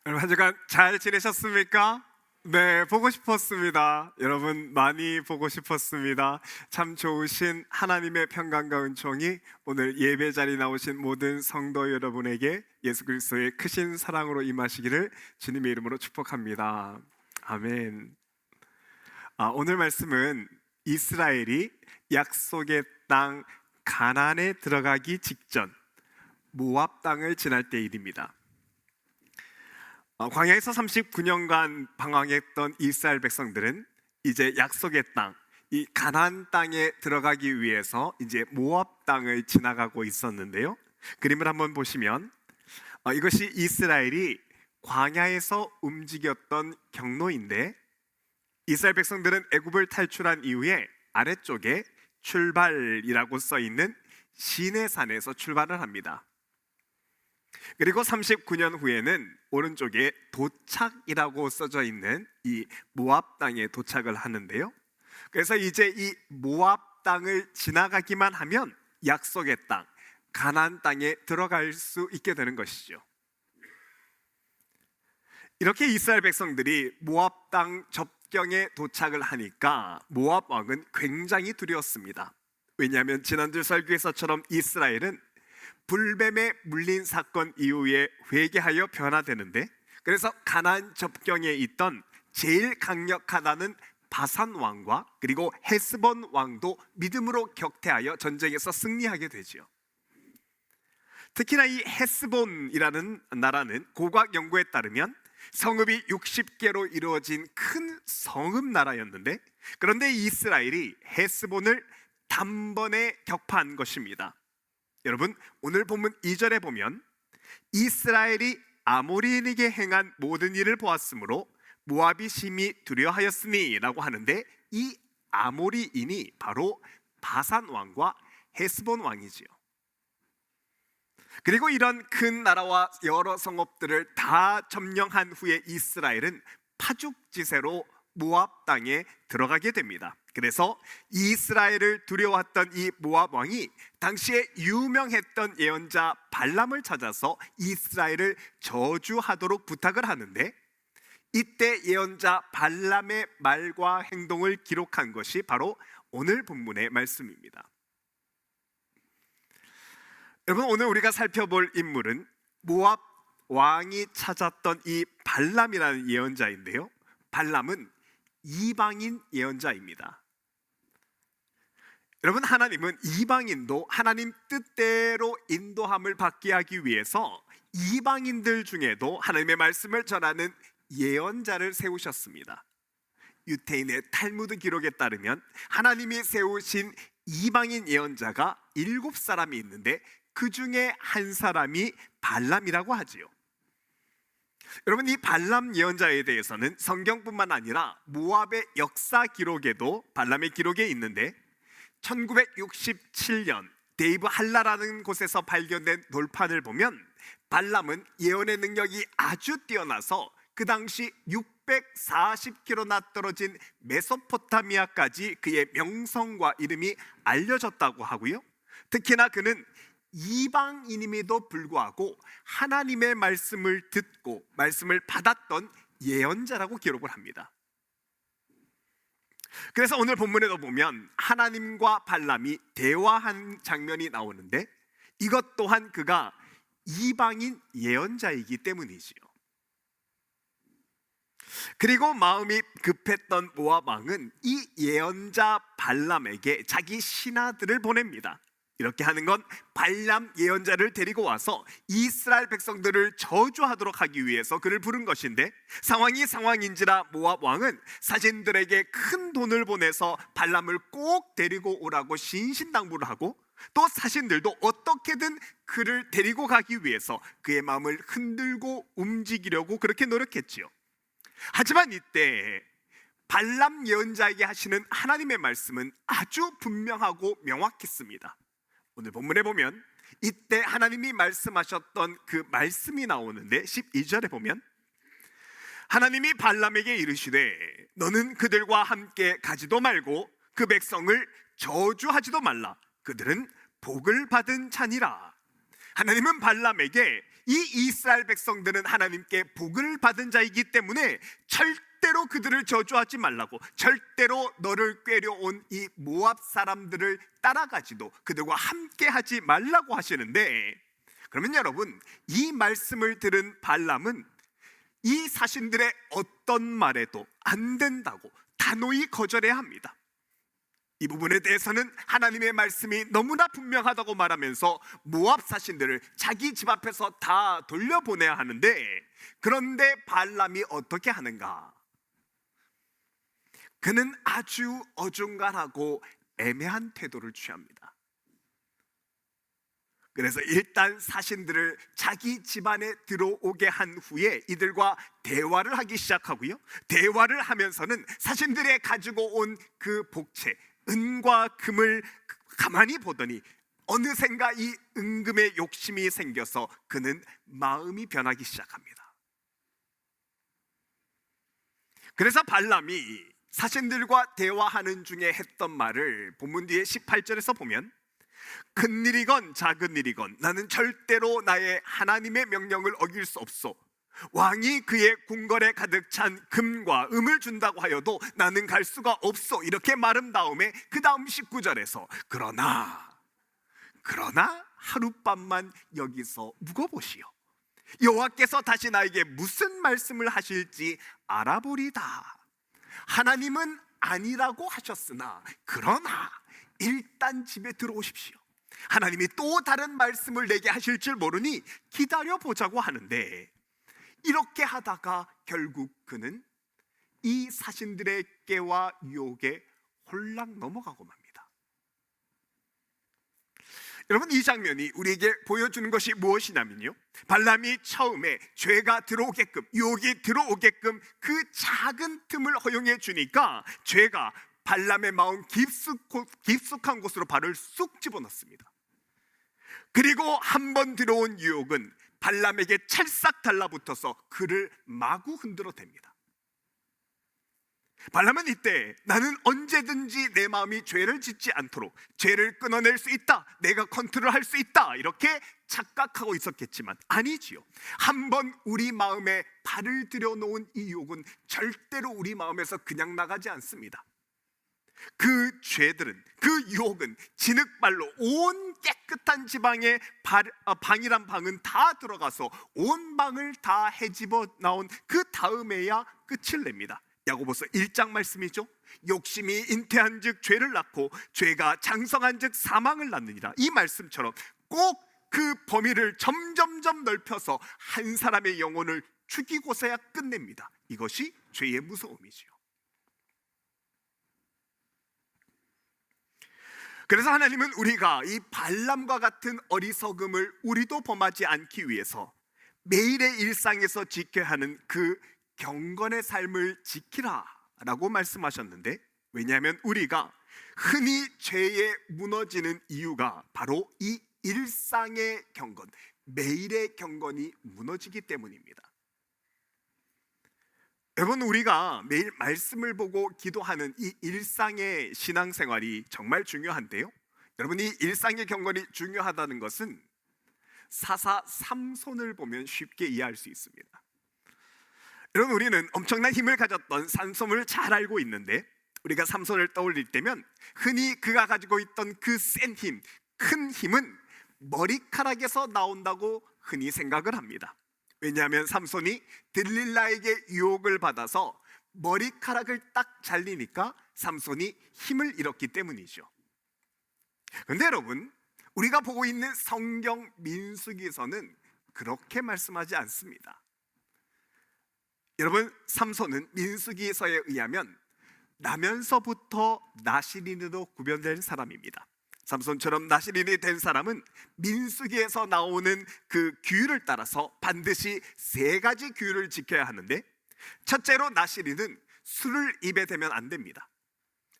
여러분 한 주간 잘 지내셨습니까? 네, 보고 싶었습니다. 여러분 많이 보고 싶었습니다. 참 좋으신 하나님의 평강과 은총이 오늘 예배 자리에 나오신 모든 성도 여러분에게 예수 그리스도의 크신 사랑으로 임하시기를 주님의 이름으로 축복합니다. 아멘. 오늘 말씀은 이스라엘이 약속의 땅 가나안에 들어가기 직전 모압 땅을 지날 때 일입니다. 광야에서 39년간 방황했던 이스라엘 백성들은 이제 약속의 땅, 이 가나안 땅에 들어가기 위해서 이제 모압 땅을 지나가고 있었는데요. 그림을 한번 보시면 이것이 이스라엘이 광야에서 움직였던 경로인데, 이스라엘 백성들은 애굽을 탈출한 이후에 아래쪽에 출발이라고 써 있는 시내산에서 출발을 합니다. 그리고 39년 후에는 오른쪽에 도착이라고 써져 있는 이 모압 땅에 도착을 하는데요. 그래서 이제 이 모압 땅을 지나가기만 하면 약속의 땅, 가나안 땅에 들어갈 수 있게 되는 것이죠. 이렇게 이스라엘 백성들이 모압 땅 접경에 도착을 하니까 모압 왕은 굉장히 두려웠습니다. 왜냐하면 지난주 설교에서처럼 이스라엘은 불뱀에 물린 사건 이후에 회개하여 변화되는데, 그래서 가나안 접경에 있던 제일 강력하다는 바산 왕과 그리고 헤스본 왕도 믿음으로 격퇴하여 전쟁에서 승리하게 되지요. 특히나 이 헤스본이라는 나라는 고고학 연구에 따르면 성읍이 60개로 이루어진 큰 성읍 나라였는데, 그런데 이스라엘이 헤스본을 단번에 격파한 것입니다. 여러분, 오늘 본문 2절에 보면 이스라엘이 아모리인에게 행한 모든 일을 보았으므로 모압이 심히 두려워하였으니 라고 하는데, 이 아모리인이 바로 바산 왕과 헤스본 왕이지요. 그리고 이런 큰 나라와 여러 성읍들을 다 점령한 후에 이스라엘은 파죽지세로 모압 땅에 들어가게 됩니다. 그래서 이스라엘을 두려워했던 이 모압 왕이 당시에 유명했던 예언자 발람을 찾아서 이스라엘을 저주하도록 부탁을 하는데, 이때 예언자 발람의 말과 행동을 기록한 것이 바로 오늘 본문의 말씀입니다. 여러분, 오늘 우리가 살펴볼 인물은 모압 왕이 찾았던 이 발람이라는 예언자인데요, 발람은 이방인 예언자입니다. 여러분, 하나님은 이방인도 하나님 뜻대로 인도함을 받게 하기 위해서 이방인들 중에도 하나님의 말씀을 전하는 예언자를 세우셨습니다. 유태인의 탈무드 기록에 따르면 하나님이 세우신 이방인 예언자가 7사람이 있는데, 그 중에 한 사람이 발람이라고 하지요. 여러분, 이 발람 예언자에 대해서는 성경뿐만 아니라 모압의 역사 기록에도 발람의 기록에 있는데, 1967년 데이브 할라라는 곳에서 발견된 돌판을 보면 발람은 예언의 능력이 아주 뛰어나서 그 당시 640km나 떨어진 메소포타미아까지 그의 명성과 이름이 알려졌다고 하고요. 특히나 그는 이방인임에도 불구하고 하나님의 말씀을 듣고 말씀을 받았던 예언자라고 기록을 합니다. 그래서 오늘 본문에도 보면 하나님과 발람이 대화한 장면이 나오는데, 이것 또한 그가 이방인 예언자이기 때문이지요. 그리고 마음이 급했던 모압 왕은 이 예언자 발람에게 자기 신하들을 보냅니다. 이렇게 하는 건 발람 예언자를 데리고 와서 이스라엘 백성들을 저주하도록 하기 위해서 그를 부른 것인데, 상황이 상황인지라 모압 왕은 사신들에게 큰 돈을 보내서 발람을 꼭 데리고 오라고 신신당부를 하고, 또 사신들도 어떻게든 그를 데리고 가기 위해서 그의 마음을 흔들고 움직이려고 그렇게 노력했지요. 하지만 이때 발람 예언자에게 하시는 하나님의 말씀은 아주 분명하고 명확했습니다. 오늘 본문에 보면 이때 하나님이 말씀하셨던 그 말씀이 나오는데, 12절에 보면 하나님이 발람에게 이르시되 너는 그들과 함께 가지도 말고 그 백성을 저주하지도 말라. 그들은 복을 받은 자니라. 하나님은 발람에게 이 이스라엘 백성들은 하나님께 복을 받은 자이기 때문에 절대로 그들을 저주하지 말라고, 절대로 너를 꾀려온 이 모압 사람들을 따라가지도 그들과 함께 하지 말라고 하시는데, 그러면 여러분, 이 말씀을 들은 발람은 이 사신들의 어떤 말에도 안 된다고 단호히 거절해야 합니다. 이 부분에 대해서는 하나님의 말씀이 너무나 분명하다고 말하면서 모압 사신들을 자기 집 앞에서 다 돌려보내야 하는데, 그런데 발람이 어떻게 하는가? 그는 아주 어중간하고 애매한 태도를 취합니다. 그래서 일단 사신들을 자기 집안에 들어오게 한 후에 이들과 대화를 하기 시작하고요, 대화를 하면서는 사신들의 가지고 온 그 복채, 은과 금을 가만히 보더니 어느샌가 이 은금의 욕심이 생겨서 그는 마음이 변하기 시작합니다. 그래서 발람이 사신들과 대화하는 중에 했던 말을 본문 뒤에 18절에서 보면, 큰 일이건 작은 일이건 나는 절대로 나의 하나님의 명령을 어길 수 없소. 왕이 그의 궁궐에 가득 찬 금과 음을 준다고 하여도 나는 갈 수가 없소. 이렇게 말한 다음에 그 다음 19절에서 그러나 하룻밤만 여기서 묵어보시오. 여호와께서 다시 나에게 무슨 말씀을 하실지 알아보리다. 하나님은 아니라고 하셨으나 그러나 일단 집에 들어오십시오. 하나님이 또 다른 말씀을 내게 하실 줄 모르니 기다려보자고 하는데, 이렇게 하다가 결국 그는 이 사신들의 깨와 유혹에 홀랑 넘어가고 맙니다. 여러분, 이 장면이 우리에게 보여주는 것이 무엇이냐면요, 발람이 처음에 죄가 들어오게끔, 유혹이 들어오게끔 그 작은 틈을 허용해 주니까 죄가 발람의 마음 깊숙한 곳으로 발을 쑥 집어넣습니다. 그리고 한 번 들어온 유혹은 발람에게 찰싹 달라붙어서 그를 마구 흔들어 댑니다. 발람은 이때 나는 언제든지 내 마음이 죄를 짓지 않도록 죄를 끊어낼 수 있다, 내가 컨트롤할 수 있다, 이렇게 착각하고 있었겠지만 아니지요. 한번 우리 마음에 발을 들여놓은 이 유혹은 절대로 우리 마음에서 그냥 나가지 않습니다. 그 죄들은, 그 유혹은 진흙발로 온 깨끗한 지방에 방이란 방은 다 들어가서 온 방을 다 헤집어 나온 그 다음에야 끝을 냅니다. 야고보서 1장 말씀이죠. 욕심이 잉태한 즉 죄를 낳고 죄가 장성한 즉 사망을 낳느니라. 이 말씀처럼 꼭 그 범위를 점점점 넓혀서 한 사람의 영혼을 죽이고서야 끝냅니다. 이것이 죄의 무서움이지요. 그래서 하나님은 우리가 이 발람과 같은 어리석음을 우리도 범하지 않기 위해서 매일의 일상에서 지켜야 하는 그 경건의 삶을 지키라 라고 말씀하셨는데, 왜냐하면 우리가 흔히 죄에 무너지는 이유가 바로 이 일상의 경건, 매일의 경건이 무너지기 때문입니다. 여러분, 우리가 매일 말씀을 보고 기도하는 이 일상의 신앙생활이 정말 중요한데요, 여러분, 이 일상의 경건이 중요하다는 것은 사사 삼손을 보면 쉽게 이해할 수 있습니다. 여러분, 우리는 엄청난 힘을 가졌던 삼손을 잘 알고 있는데, 우리가 삼손을 떠올릴 때면 흔히 그가 가지고 있던 그 센 힘, 큰 힘은 머리카락에서 나온다고 흔히 생각을 합니다. 왜냐하면 삼손이 들릴라에게 유혹을 받아서 머리카락을 딱 잘리니까 삼손이 힘을 잃었기 때문이죠. 그런데 여러분, 우리가 보고 있는 성경 민수기에서는 그렇게 말씀하지 않습니다. 여러분, 삼손은 민수기서에 의하면 나면서부터 나시린으로 구별된 사람입니다. 삼손처럼 나시린이 된 사람은 민수기에서 나오는 그 규율을 따라서 반드시 3가지 규율을 지켜야 하는데, 첫째로 나시린은 술을 입에 대면 안 됩니다.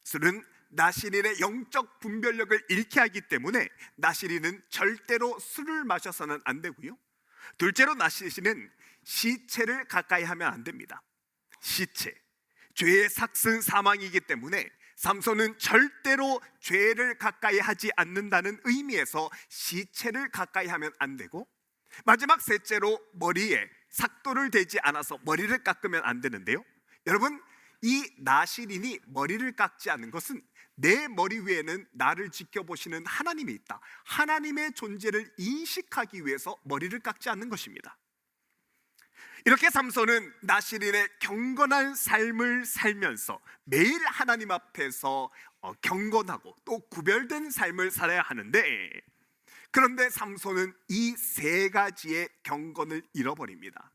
술은 나시린의 영적 분별력을 잃게 하기 때문에 나시린은 절대로 술을 마셔서는 안 되고요, 둘째로 나시린은 시체를 가까이 하면 안 됩니다. 시체, 죄의 삭슨 사망이기 때문에 삼손은 절대로 죄를 가까이 하지 않는다는 의미에서 시체를 가까이 하면 안 되고, 마지막 셋째로 머리에 삭도를 대지 않아서 머리를 깎으면 안 되는데요, 여러분, 이 나시린이 머리를 깎지 않는 것은 내 머리 위에는 나를 지켜보시는 하나님이 있다, 하나님의 존재를 인식하기 위해서 머리를 깎지 않는 것입니다. 이렇게 삼손은 나시린의 경건한 삶을 살면서 매일 하나님 앞에서 경건하고 또 구별된 삶을 살아야 하는데, 그런데 삼손은 이 세 가지의 경건을 잃어버립니다.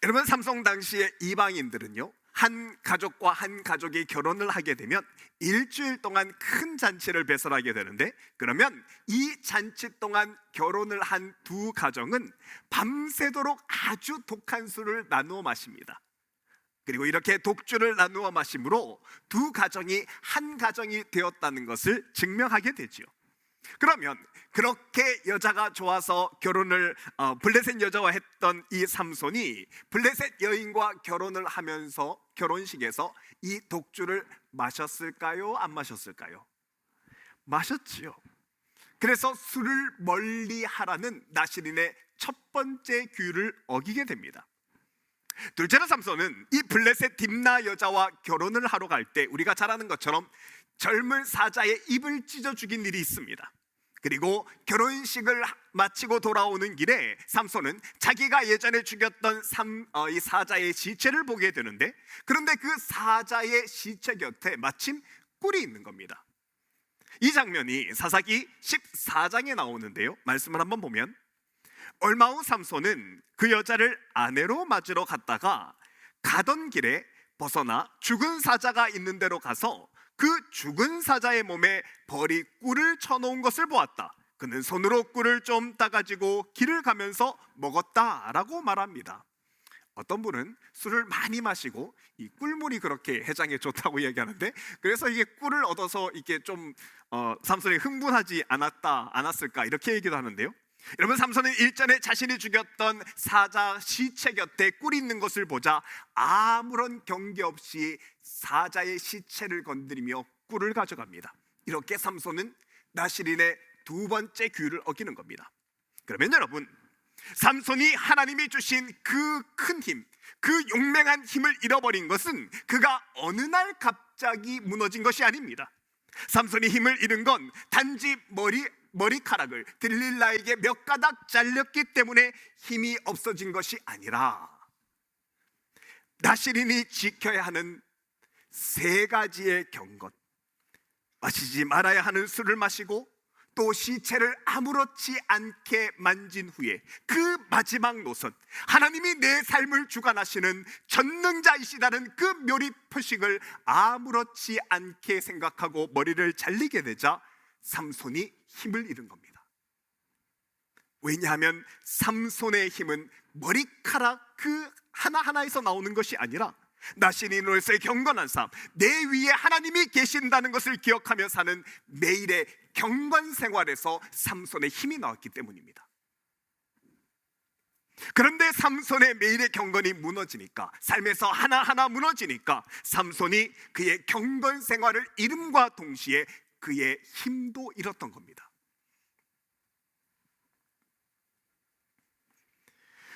여러분, 삼손 당시의 이방인들은요, 한 가족과 한 가족이 결혼을 하게 되면 일주일 동안 큰 잔치를 배설하게 되는데, 그러면 이 잔치 동안 결혼을 한 두 가정은 밤새도록 아주 독한 술을 나누어 마십니다. 그리고 이렇게 독주를 나누어 마심으로 두 가정이 한 가정이 되었다는 것을 증명하게 되지요. 그러면 그렇게 여자가 좋아서 결혼을 블레셋 여자와 했던 이 삼손이 블레셋 여인과 결혼을 하면서 결혼식에서 이 독주를 마셨을까요? 안 마셨을까요? 마셨지요. 그래서 술을 멀리 하라는 나시린의 첫 번째 규율을 어기게 됩니다. 둘째로 삼손은 이 블레셋 딥나 여자와 결혼을 하러 갈 때 우리가 잘 아는 것처럼 젊은 사자의 입을 찢어 죽인 일이 있습니다. 그리고 결혼식을 마치고 돌아오는 길에 삼손은 자기가 예전에 죽였던 이 사자의 시체를 보게 되는데, 그런데 그 사자의 시체 곁에 마침 꿀이 있는 겁니다. 이 장면이 사사기 14장에 나오는데요, 말씀을 한번 보면, 얼마 후 삼손은 그 여자를 아내로 맞으러 갔다가 가던 길에 벗어나 죽은 사자가 있는 데로 가서 그 죽은 사자의 몸에 벌이 꿀을 쳐놓은 것을 보았다. 그는 손으로 꿀을 좀 따가지고 길을 가면서 먹었다라고 말합니다. 어떤 분은 술을 많이 마시고 이 꿀물이 그렇게 해장에 좋다고 얘기하는데, 그래서 이게 꿀을 얻어서 이게 좀 삼손이 흥분하지 않았을까 이렇게 얘기도 하는데요, 여러분, 삼손은 일전에 자신이 죽였던 사자 시체 곁에 꿀이 있는 것을 보자 아무런 경계 없이 사자의 시체를 건드리며 꿀을 가져갑니다. 이렇게 삼손은 나시린의 두 번째 규율을 어기는 겁니다. 그러면 여러분, 삼손이 하나님이 주신 그 큰 힘, 그 용맹한 힘을 잃어버린 것은 그가 어느 날 갑자기 무너진 것이 아닙니다. 삼손이 힘을 잃은 건 단지 머리카락을 들릴라에게 몇 가닥 잘렸기 때문에 힘이 없어진 것이 아니라, 나시린이 지켜야 하는 세 가지의 경건, 마시지 말아야 하는 술을 마시고 또 시체를 아무렇지 않게 만진 후에 그 마지막 노선, 하나님이 내 삶을 주관하시는 전능자이시다는 그 묘리 표식을 아무렇지 않게 생각하고 머리를 잘리게 되자 삼손이 힘을 잃은 겁니다. 왜냐하면 삼손의 힘은 머리카락 그 하나하나에서 나오는 것이 아니라 나시린으로서의 경건한 삶, 내 위에 하나님이 계신다는 것을 기억하며 사는 매일의 경건 생활에서 삼손의 힘이 나왔기 때문입니다. 그런데 삼손의 매일의 경건이 무너지니까, 삶에서 하나하나 무너지니까 삼손이 그의 경건 생활을 잃음과 동시에 그의 힘도 잃었던 겁니다.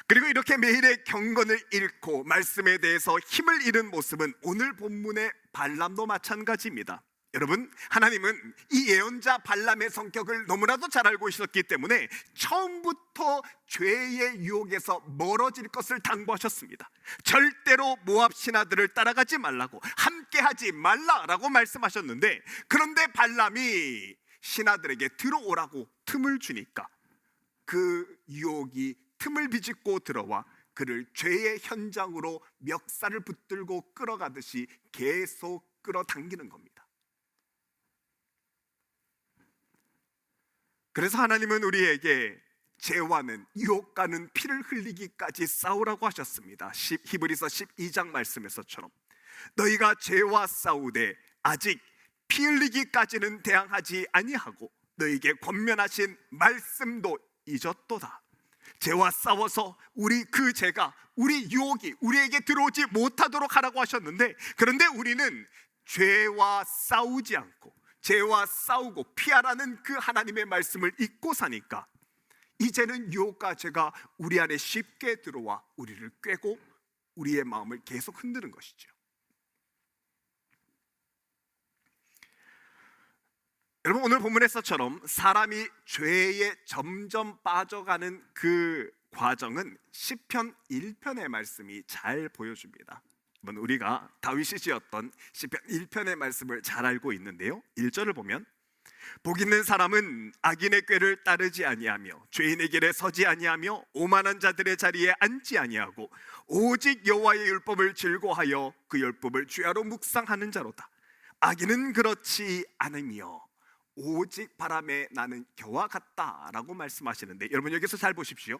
그리고 이렇게 매일의 경건을 잃고 말씀에 대해서 힘을 잃은 모습은 오늘 본문의 발람도 마찬가지입니다. 여러분, 하나님은 이 예언자 발람의 성격을 너무나도 잘 알고 있었기 때문에 처음부터 죄의 유혹에서 멀어질 것을 당부하셨습니다. 절대로 모압 신하들을 따라가지 말라고, 함께하지 말라라고 말씀하셨는데, 그런데 발람이 신하들에게 들어오라고 틈을 주니까 그 유혹이 틈을 비집고 들어와 그를 죄의 현장으로 멱살을 붙들고 끌어가듯이 계속 끌어당기는 겁니다. 그래서 하나님은 우리에게 죄와는 유혹과는 피를 흘리기까지 싸우라고 하셨습니다. 히브리서 12장 말씀에서처럼 너희가 죄와 싸우되 아직 피 흘리기까지는 대항하지 아니하고 너희에게 권면하신 말씀도 잊었도다. 죄와 싸워서 그 죄가, 우리 유혹이 우리에게 들어오지 못하도록 하라고 하셨는데, 그런데 우리는 죄와 싸우지 않고 죄와 싸우고 피하라는 그 하나님의 말씀을 잊고 사니까 이제는 유혹과 죄가 우리 안에 쉽게 들어와 우리를 꿰고 우리의 마음을 계속 흔드는 것이죠. 여러분, 오늘 본문에서처럼 사람이 죄에 점점 빠져가는 그 과정은 시편 1편의 말씀이 잘 보여줍니다. 우리가 다윗이 지었던 시편 1편의 말씀을 잘 알고 있는데요, 1절을 보면 복 있는 사람은 악인의 꾀를 따르지 아니하며 죄인의 길에 서지 아니하며 오만한 자들의 자리에 앉지 아니하고 오직 여호와의 율법을 즐거워하여 그 율법을 주야로 묵상하는 자로다. 악인은 그렇지 않으며 오직 바람에 나는 겨와 같다라고 말씀하시는데, 여러분 여기서 잘 보십시오.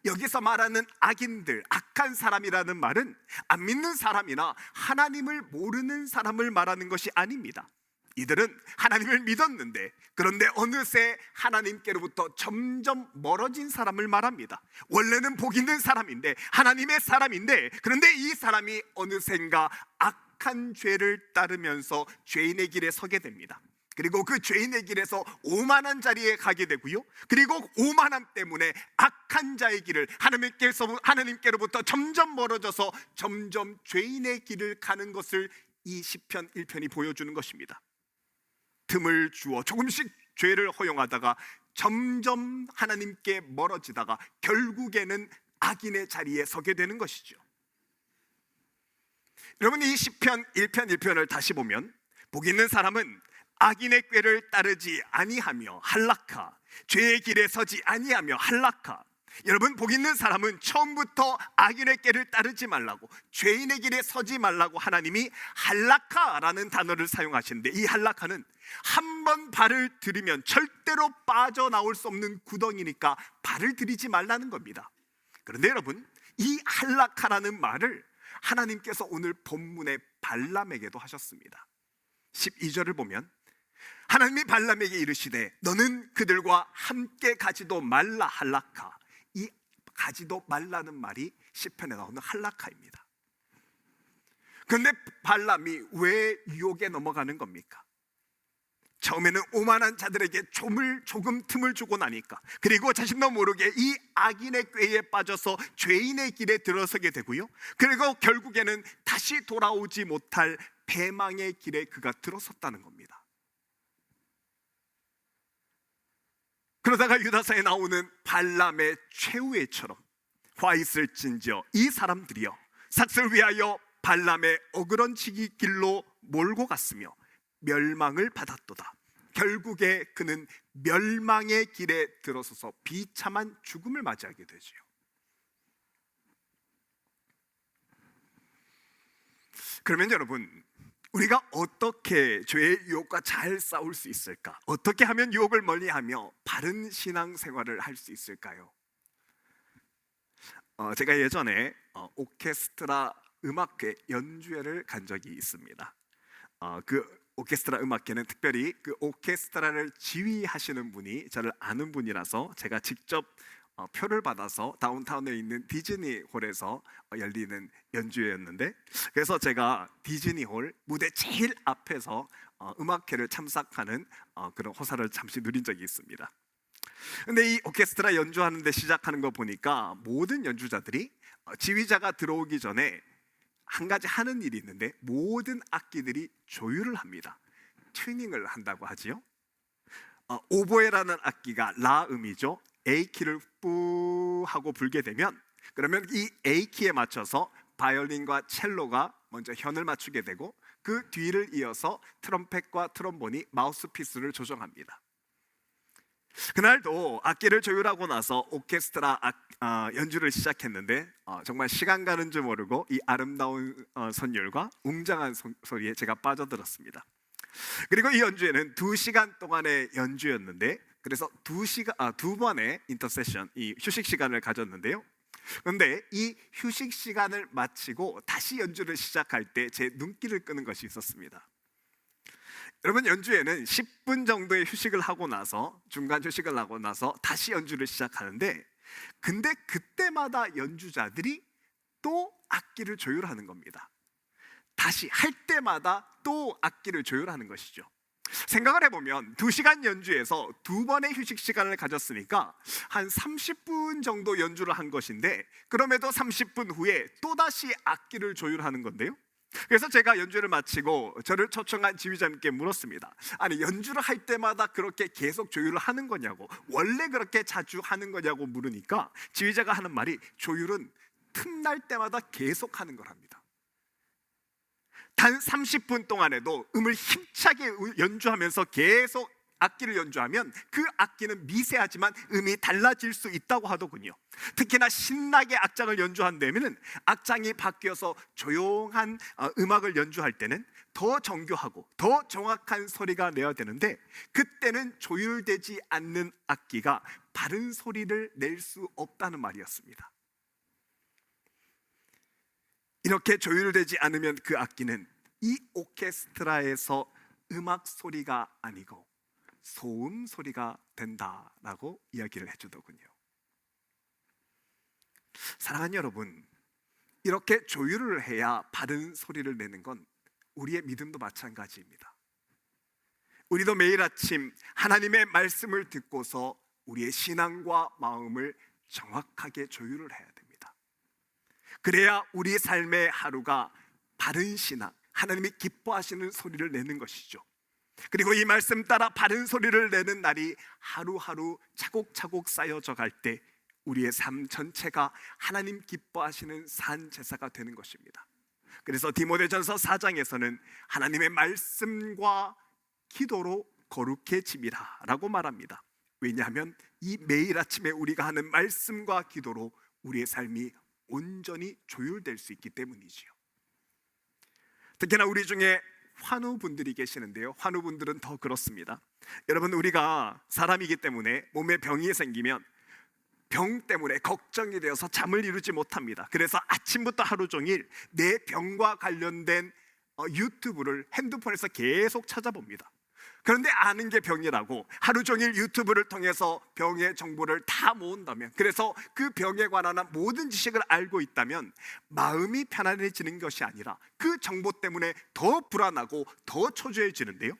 여기서 말하는 악인들, 악한 사람이라는 말은 안 믿는 사람이나 하나님을 모르는 사람을 말하는 것이 아닙니다. 이들은 하나님을 믿었는데 그런데 어느새 하나님께로부터 점점 멀어진 사람을 말합니다. 원래는 복 있는 사람인데, 하나님의 사람인데, 그런데 이 사람이 어느샌가 악한 죄를 따르면서 죄인의 길에 서게 됩니다. 그리고 그 죄인의 길에서 오만한 자리에 가게 되고요, 그리고 오만함 때문에 악한 자의 길을 하나님께로부터 점점 멀어져서 점점 죄인의 길을 가는 것을 이 시편 1편이 보여주는 것입니다. 틈을 주어 조금씩 죄를 허용하다가 점점 하나님께 멀어지다가 결국에는 악인의 자리에 서게 되는 것이죠. 여러분, 이 시편 1편 1편을 다시 보면 복 있는 사람은 악인의 꾀를 따르지 아니하며 할라카, 죄의 길에 서지 아니하며 할라카. 여러분, 복 있는 사람은 처음부터 악인의 꾀를 따르지 말라고, 죄인의 길에 서지 말라고 하나님이 할라카라는 단어를 사용하시는데, 이 할라카는 한 번 발을 들이면 절대로 빠져나올 수 없는 구덩이니까 발을 들이지 말라는 겁니다. 그런데 여러분, 이 할라카라는 말을 하나님께서 오늘 본문의 발람에게도 하셨습니다. 12절을 보면 하나님이 발람에게 이르시되 너는 그들과 함께 가지도 말라 할라카. 이 가지도 말라는 말이 시편에 나오는 할라카입니다. 그런데 발람이 왜 유혹에 넘어가는 겁니까? 처음에는 오만한 자들에게 조금 틈을 주고 나니까, 그리고 자신도 모르게 이 악인의 꾀에 빠져서 죄인의 길에 들어서게 되고요, 그리고 결국에는 다시 돌아오지 못할 패망의 길에 그가 들어섰다는 겁니다. 그러다가 유다서에 나오는 발람의 최후의처럼 화 있을진저 이 사람들이여 삭슬 위하여 발람의 어그런치기 길로 몰고 갔으며 멸망을 받았도다. 결국에 그는 멸망의 길에 들어서서 비참한 죽음을 맞이하게 되죠. 그러면 여러분, 우리가 어떻게 죄의 유혹과 잘 싸울 수 있을까? 어떻게 하면 유혹을 멀리하며 바른 신앙생활을 할 수 있을까요? 제가 예전에 오케스트라 음악회 연주회를 간 적이 있습니다. 그 오케스트라 음악회는 특별히 그 오케스트라를 지휘하시는 분이 저를 아는 분이라서 제가 직접 표를 받아서 다운타운에 있는 디즈니홀에서 열리는 연주회였는데, 그래서 제가 디즈니홀 무대 제일 앞에서 음악회를 참석하는 그런 호사를 잠시 누린 적이 있습니다. 근데 이 오케스트라 연주하는데 시작하는 거 보니까 모든 연주자들이 지휘자가 들어오기 전에 한 가지 하는 일이 있는데, 모든 악기들이 조율을 합니다. 튜닝을 한다고 하지요. 오보에라는 악기가 라 음이죠. A키를 뿌 하고 불게 되면, 그러면 이 A키에 맞춰서 바이올린과 첼로가 먼저 현을 맞추게 되고, 그 뒤를 이어서 트럼펫과 트럼본이 마우스피스를 조정합니다. 그날도 악기를 조율하고 나서 오케스트라 연주를 시작했는데 정말 시간 가는 줄 모르고 이 아름다운 선율과 웅장한 소리에 제가 빠져들었습니다. 그리고 이 연주회는 2시간 동안의 연주였는데, 그래서 두 번의 인터세션, 이 휴식 시간을 가졌는데요. 그런데 이 휴식 시간을 마치고 다시 연주를 시작할 때 제 눈길을 끄는 것이 있었습니다. 여러분, 연주회는 10분 정도의 휴식을 하고 나서, 중간 휴식을 하고 나서 다시 연주를 시작하는데, 근데 그때마다 연주자들이 또 악기를 조율하는 겁니다. 다시 할 때마다 또 악기를 조율하는 것이죠. 생각을 해보면 2시간 연주에서 2번의 휴식 시간을 가졌으니까 한 30분 정도 연주를 한 것인데, 그럼에도 30분 후에 또다시 악기를 조율하는 건데요. 그래서 제가 연주를 마치고 저를 초청한 지휘자님께 물었습니다. 아니, 연주를 할 때마다 그렇게 계속 조율을 하는 거냐고, 원래 그렇게 자주 하는 거냐고 물으니까 지휘자가 하는 말이, 조율은 틈날 때마다 계속 하는 거랍니다. 단 30분 동안에도 음을 힘차게 연주하면서 계속 악기를 연주하면 그 악기는 미세하지만 음이 달라질 수 있다고 하더군요. 특히나 신나게 악장을 연주한다면 악장이 바뀌어서 조용한 음악을 연주할 때는 더 정교하고 더 정확한 소리가 내야 되는데, 그때는 조율되지 않는 악기가 바른 소리를 낼 수 없다는 말이었습니다. 이렇게 조율되지 않으면 그 악기는 이 오케스트라에서 음악 소리가 아니고 소음 소리가 된다라고 이야기를 해주더군요. 사랑하는 여러분, 이렇게 조율을 해야 바른 소리를 내는 건 우리의 믿음도 마찬가지입니다. 우리도 매일 아침 하나님의 말씀을 듣고서 우리의 신앙과 마음을 정확하게 조율을 해야 됩니다. 그래야 우리 삶의 하루가 바른 신앙, 하나님이 기뻐하시는 소리를 내는 것이죠. 그리고 이 말씀 따라 바른 소리를 내는 날이 하루하루 차곡차곡 쌓여져 갈 때 우리의 삶 전체가 하나님 기뻐하시는 산 제사가 되는 것입니다. 그래서 디모데전서 4장에서는 하나님의 말씀과 기도로 거룩해짐이라 라고 말합니다. 왜냐하면 이 매일 아침에 우리가 하는 말씀과 기도로 우리의 삶이 온전히 조율될 수 있기 때문이지요. 특히나 우리 중에 환우분들이 계시는데요, 환우분들은 더 그렇습니다. 여러분, 우리가 사람이기 때문에 몸에 병이 생기면 병 때문에 걱정이 되어서 잠을 이루지 못합니다. 그래서 아침부터 하루 종일 내 병과 관련된 유튜브를 핸드폰에서 계속 찾아봅니다. 그런데 아는 게 병이라고 하루 종일 유튜브를 통해서 병의 정보를 다 모은다면, 그래서 그 병에 관한 모든 지식을 알고 있다면 마음이 편안해지는 것이 아니라 그 정보 때문에 더 불안하고 더 초조해지는데요.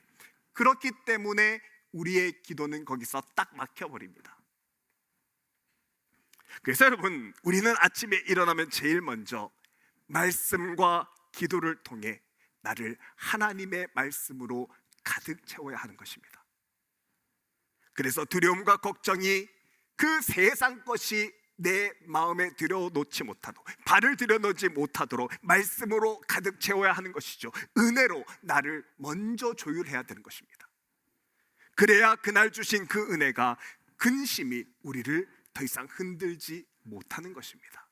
그렇기 때문에 우리의 기도는 거기서 딱 막혀버립니다. 그래서 여러분, 우리는 아침에 일어나면 제일 먼저 말씀과 기도를 통해 나를 하나님의 말씀으로 가득 채워야 하는 것입니다. 그래서 두려움과 걱정이 그 세상 것이 내 마음에 들여놓지 못하도록, 발을 들여놓지 못하도록 말씀으로 가득 채워야 하는 것이죠. 은혜로 나를 먼저 조율해야 되는 것입니다. 그래야 그날 주신 그 은혜가 근심이 우리를 더 이상 흔들지 못하는 것입니다.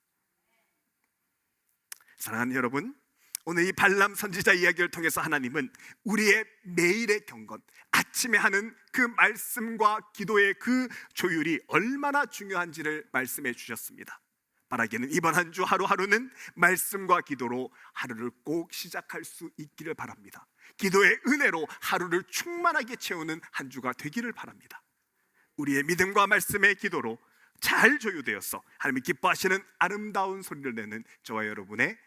사랑하는 여러분, 오늘 이 발람 선지자 이야기를 통해서 하나님은 우리의 매일의 경건, 아침에 하는 그 말씀과 기도의 그 조율이 얼마나 중요한지를 말씀해 주셨습니다. 바라기는 이번 한 주 하루하루는 말씀과 기도로 하루를 꼭 시작할 수 있기를 바랍니다. 기도의 은혜로 하루를 충만하게 채우는 한 주가 되기를 바랍니다. 우리의 믿음과 말씀의 기도로 잘 조율되어서 하나님이 기뻐하시는 아름다운 소리를 내는 저와 여러분의